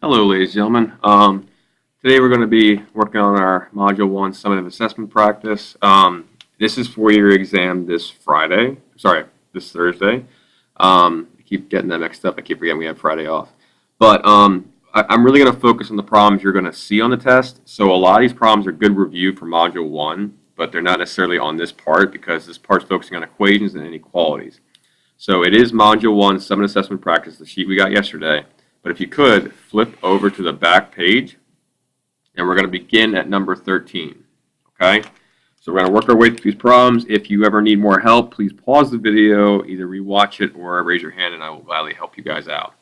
Hello, ladies and gentlemen. Today we're going to be working on our Module 1 Summative Assessment Practice. This is for your exam this Friday. Sorry, this Thursday. I keep getting that mixed up. I keep forgetting we have Friday off. But I'm really going to focus on the problems you're going to see on the test. So a lot of these problems are good review for Module 1, but they're not necessarily on this part because this part's focusing on equations and inequalities. So it is Module 1 Summative Assessment Practice, the sheet we got yesterday. But if you could, flip over to the back page, and we're going to begin at number 13, okay? So we're going to work our way through these problems. If you ever need more help, please pause the video, either rewatch it or raise your hand, and I will gladly help you guys out.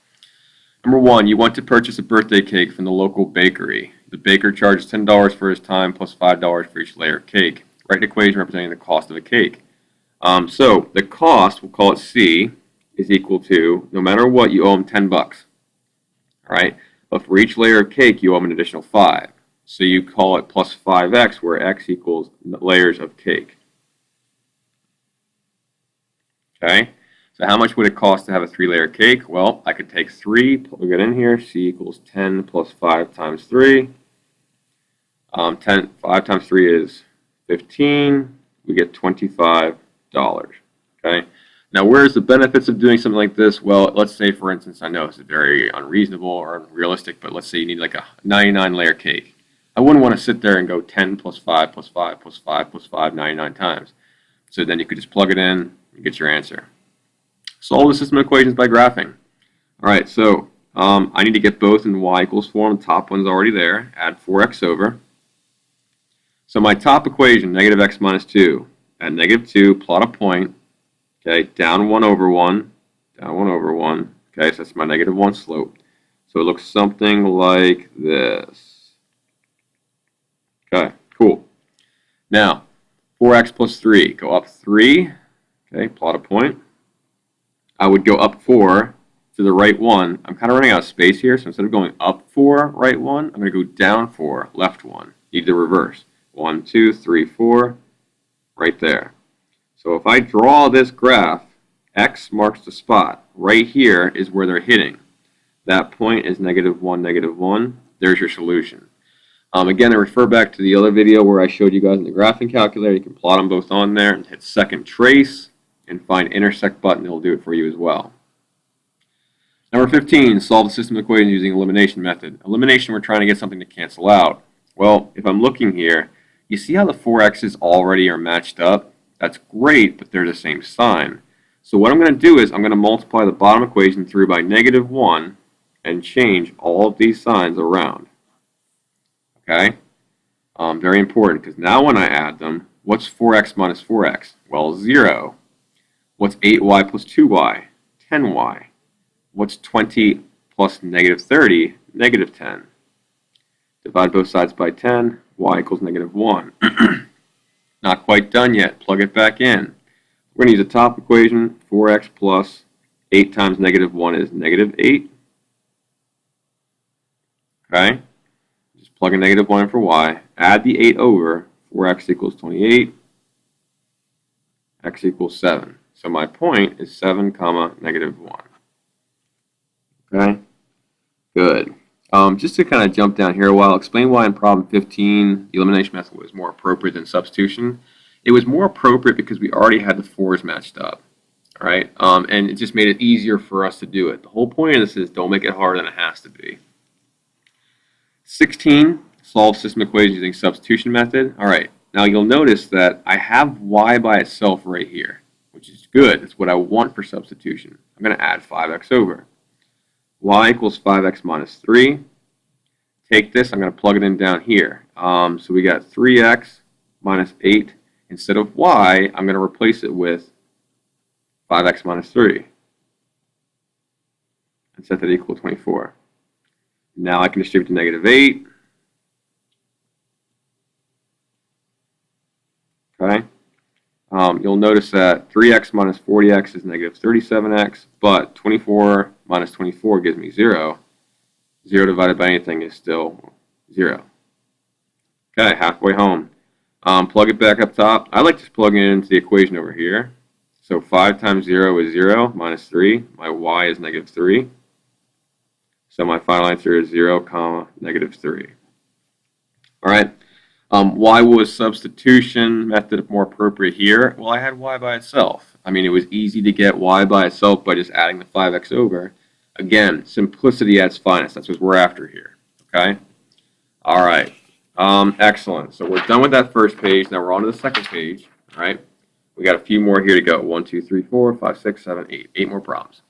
Number 1, you want to purchase a birthday cake from the local bakery. The baker charges $10 for his time plus $5 for each layer of cake. Write an equation representing the cost of a cake. So the cost, we'll call it C, is equal to, no matter what, you owe him 10 bucks. All right, but for each layer of cake, you owe them an additional 5. So you call it plus 5x, where x equals layers of cake. Okay, so how much would it cost to have a 3-layer cake? Well, I could take 3, plug it in here. C equals 10 plus 5 times 3. 5 times 3 is 15. We get $25. Okay. Now, where's the benefits of doing something like this? Well, let's say, for instance, I know it's very unreasonable or unrealistic, but let's say you need like a 99-layer cake. I wouldn't want to sit there and go 10 plus 5 plus 5 plus 5 plus 5 99 times. So then you could just plug it in and get your answer. Solve the system of equations by graphing. All right, so I need to get both in y equals form. The top one's already there. Add 4x over. So my top equation, negative x minus 2. At negative 2, plot a point. Okay, down 1 over 1, down 1 over 1. Okay, so that's my negative 1 slope. So it looks something like this. Okay, cool. Now, 4x plus 3, go up 3. Okay, plot a point. I would go up 4 to the right 1. I'm kind of running out of space here, so instead of going up 4, right 1, I'm going to go down 4, left 1. Need the reverse. 1, 2, 3, 4, right there. So if I draw this graph, x marks the spot. Right here is where they're hitting. That point is negative 1, negative 1. There's your solution. Again, I refer back to the other video where I showed you guys in the graphing calculator. You can plot them both on there and hit second trace and find intersect button. It'll do it for you as well. Number 15, solve the system equation using elimination method. Elimination, we're trying to get something to cancel out. Well, if I'm looking here, you see how the 4x's already are matched up? That's great, but they're the same sign. So what I'm going to do is I'm going to multiply the bottom equation through by negative 1 and change all of these signs around. Okay? Very important, because now when I add them, what's 4x minus 4x? Well, 0. What's 8y plus 2y? 10y. What's 20 plus negative 30? Negative 10. Divide both sides by 10. Y equals negative 1. Not quite done yet. Plug it back in. We're going to use the top equation. 4x plus 8 times negative 1 is negative 8. Okay? Just plug in negative 1 in for y. Add the 8 over. 4x equals 28. X equals 7. So my point is 7 comma negative 1. Okay? Good. Just to kind of jump down here a while, explain why in problem 15 the elimination method was more appropriate than substitution. It was more appropriate because we already had the 4's matched up, all right? And it just made it easier for us to do it. The whole point of this is don't make it harder than it has to be. 16, solve system equations using substitution method. All right, now you'll notice that I have y by itself right here, which is good. It's what I want for substitution. I'm going to add 5x over. Y equals 5x minus 3. Take this, I'm going to plug it in down here. So we got 3x minus 8. Instead of y, I'm going to replace it with 5x minus 3. And set that equal to 24. Now I can distribute to negative 8. Okay. You'll notice that 3x minus 40x is negative 37x, but 24 minus 24 gives me 0. 0 divided by anything is still 0. Okay, halfway home. Plug it back up top. I like just plugging it into the equation over here. So 5 times 0 is 0 minus 3. My y is negative 3. So my final answer is 0, comma, -3. All right. Why was substitution method more appropriate here? Well, I had y by itself. I mean, it was easy to get y by itself by just adding the 5x over. Again, simplicity at its finest. That's what we're after here. Okay? All right. Excellent. So we're done with that first page. Now we're on to the second page. All right? We got a few more here to go. 1, 2, 3, 4, 5, 6, 7, 8. 8 more problems.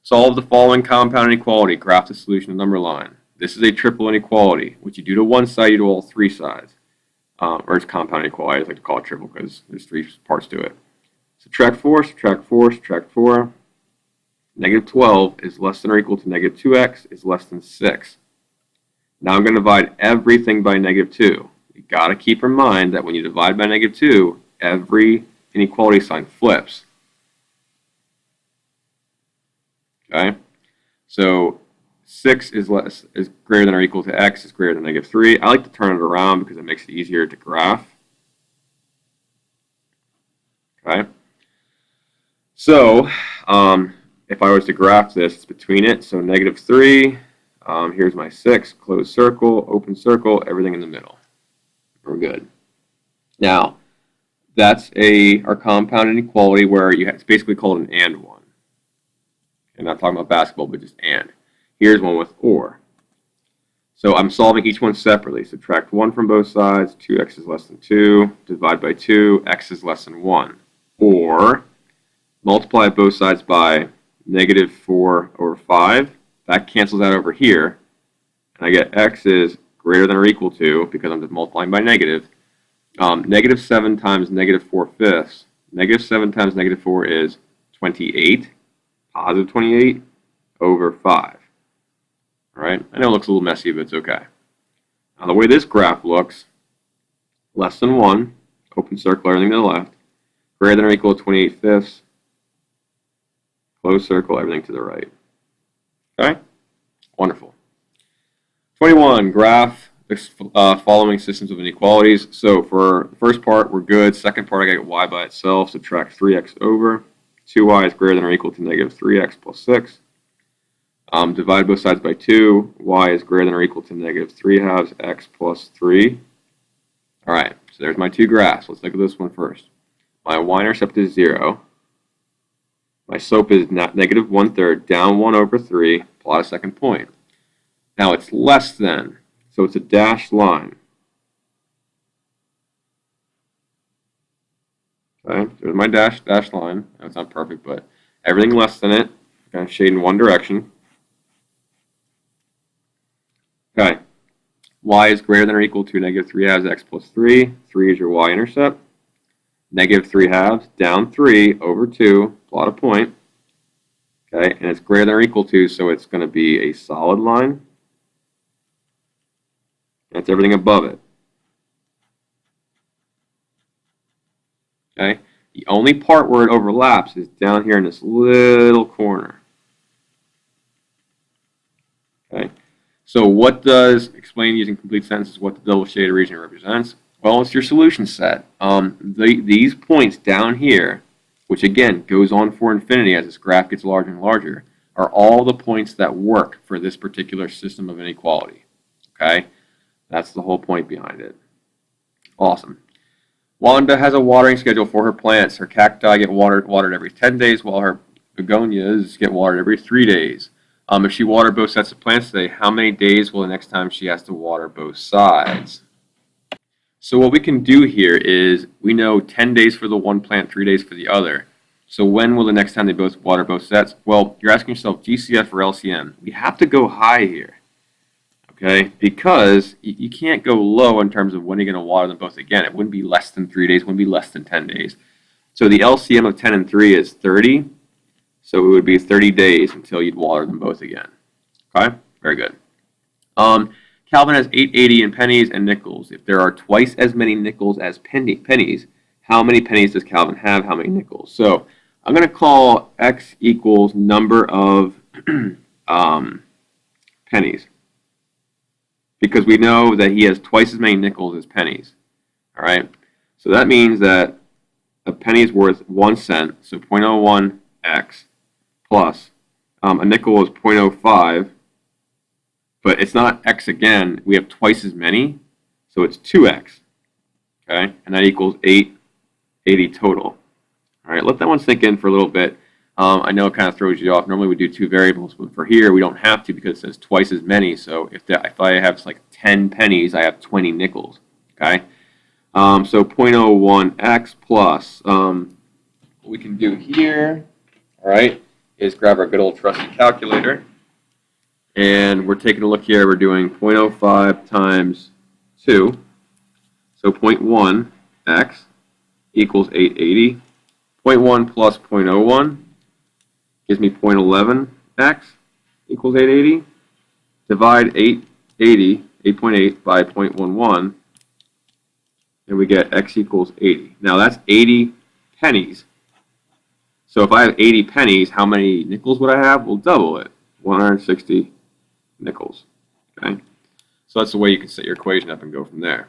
Solve the following compound inequality. Graph the solution of number line. This is a triple inequality, which you do to one side, you do all three sides. Or it's compound inequality. I like to call it triple because there's three parts to it. Subtract 4, subtract 4, subtract 4. -12 is less than or equal to -2x is less than 6. Now I'm going to divide everything by -2. You got to keep in mind that when you divide by -2, every inequality sign flips. Okay? So 6 is greater than or equal to x is greater than -3. I like to turn it around because it makes it easier to graph. Okay. So if I was to graph this, it's between it. So -3. Here's my 6. Closed circle, open circle, everything in the middle. We're good. Now that's our compound inequality where it's basically called an and one. I'm not talking about basketball, but just and. Here's one with or. So I'm solving each one separately. Subtract 1 from both sides. 2x is less than 2. Divide by 2. X is less than 1. Or multiply both sides by -4 over 5. That cancels out over here. And I get x is greater than or equal to, because I'm just multiplying by negative, -7 times -4 fifths. -7 times -4 is 28. Positive 28 over 5. All right, I know it looks a little messy, but it's okay. Now the way this graph looks, less than 1, open circle, everything to the left, greater than or equal to 28 fifths, closed circle, everything to the right. Okay, wonderful. 21, graph the following systems of inequalities. So for the first part, we're good. Second part, I get y by itself, subtract 3x over. 2y is greater than or equal to -3x plus 6. Divide both sides by 2. Y is greater than or equal to -3/2 x plus 3. All right, so there's my two graphs. Let's look at this one first. My y-intercept is 0. My slope is -1/3, down 1 over 3, plot a second point. Now it's less than, so it's a dashed line. Okay, there's my dashed line. That's not perfect, but everything less than it, kind of shade in one direction. Okay, y is greater than or equal to -3/2 x plus 3. 3 is your y-intercept. -3/2, down 3 over 2, plot a point. Okay, and it's greater than or equal to, so it's going to be a solid line. That's everything above it. Okay, the only part where it overlaps is down here in this little corner. Okay, so what does, explain using complete sentences what the double shaded region represents? Well, it's your solution set. These points down here, which again goes on for infinity as this graph gets larger and larger, are all the points that work for this particular system of inequality. Okay, that's the whole point behind it. Awesome. Wanda has a watering schedule for her plants. Her cacti get watered every 10 days, while her begonias get watered every 3 days. If she watered both sets of plants today, how many days will the next time she has to water both sides? So what we can do here is, we know 10 days for the one plant, 3 days for the other. So when will the next time they both water both sets? Well, you're asking yourself GCF or LCM. We have to go high here. Okay, because you can't go low in terms of when you're going to water them both again. It wouldn't be less than 3 days, it wouldn't be less than 10 days. So the LCM of 10 and 3 is 30. So it would be 30 days until you'd water them both again. Okay, very good. Calvin has 880 in pennies and nickels. If there are twice as many nickels as pennies, how many pennies does Calvin have? How many nickels? So I'm going to call x equals number of pennies, because we know that he has twice as many nickels as pennies. All right, so that means that a penny is worth 1 cent, so 0.01x plus a nickel is 0.05, but it's not x again. We have twice as many, so it's 2x. Okay, and that equals 880 total. All right, let that one sink in for a little bit. I know it kind of throws you off. Normally we do two variables, but for here we don't have to because it says twice as many. So if I have like 10 pennies, I have 20 nickels. Okay, so 0.01x plus what we can do here, all right, is grab our good old trusty calculator, and we're taking a look here. We're doing 0.05 times 2, so 0.1x equals 880. 0.1 plus 0.01 gives me 0.11x equals 880. Divide 8.8 by 0.11, and we get x equals 80. Now that's 80 pennies. So if I have 80 pennies, how many nickels would I have? We'll double it, 160 nickels. Okay, so that's the way you can set your equation up and go from there.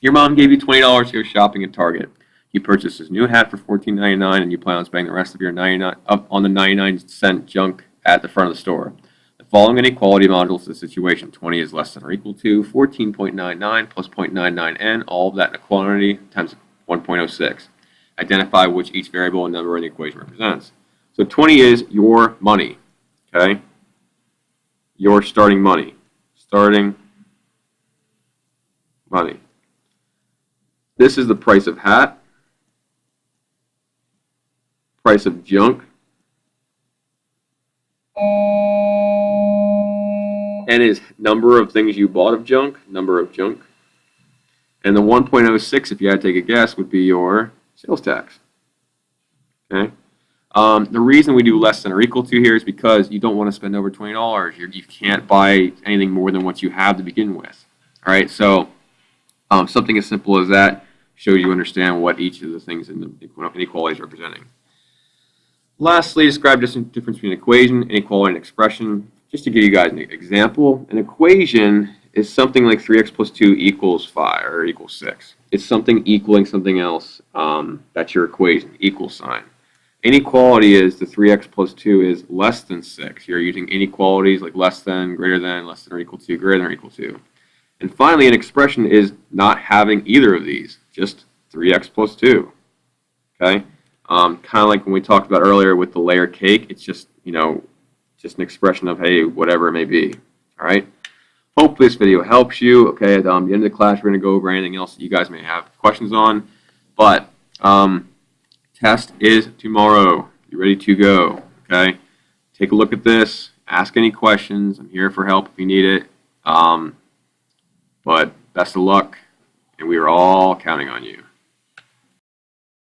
Your mom gave you $20 to go shopping at Target. You purchased this new hat for $14.99, and you plan on spending the rest of your 99 up on the 99-cent junk at the front of the store. The following inequality models the situation: 20 is less than or equal to 14.99 plus 0.99n, all of that in a quantity times 1.06. Identify which each variable and number in the equation represents. So 20 is your money, okay? Your starting money. Starting money. This is the price of hat. Price of junk, and is number of things you bought of junk, number of junk, and the 1.06, if you had to take a guess, would be your sales tax. Okay. The reason we do less than or equal to here is because you don't want to spend over $20. You can't buy anything more than what you have to begin with. All right. So something as simple as that shows you understand what each of the things in the inequality is representing. Lastly, describe the difference between an equation, inequality, and expression. Just to give you guys an example, an equation is something like 3x plus 2 equals 5 or equals 6. It's something equaling something else. That's your equation, equal sign. Inequality is the 3x plus 2 is less than 6. You're using inequalities like less than, greater than, less than or equal to, greater than or equal to. And finally, an expression is not having either of these, just 3x plus 2. Okay? Kind of like when we talked about earlier with the layer cake, it's just, just an expression of, hey, whatever it may be. All right? Hopefully this video helps you. Okay, at the end of the class, we're going to go over anything else that you guys may have questions on. But test is tomorrow. You ready to go? Okay? Take a look at this. Ask any questions. I'm here for help if you need it. But best of luck, and we are all counting on you.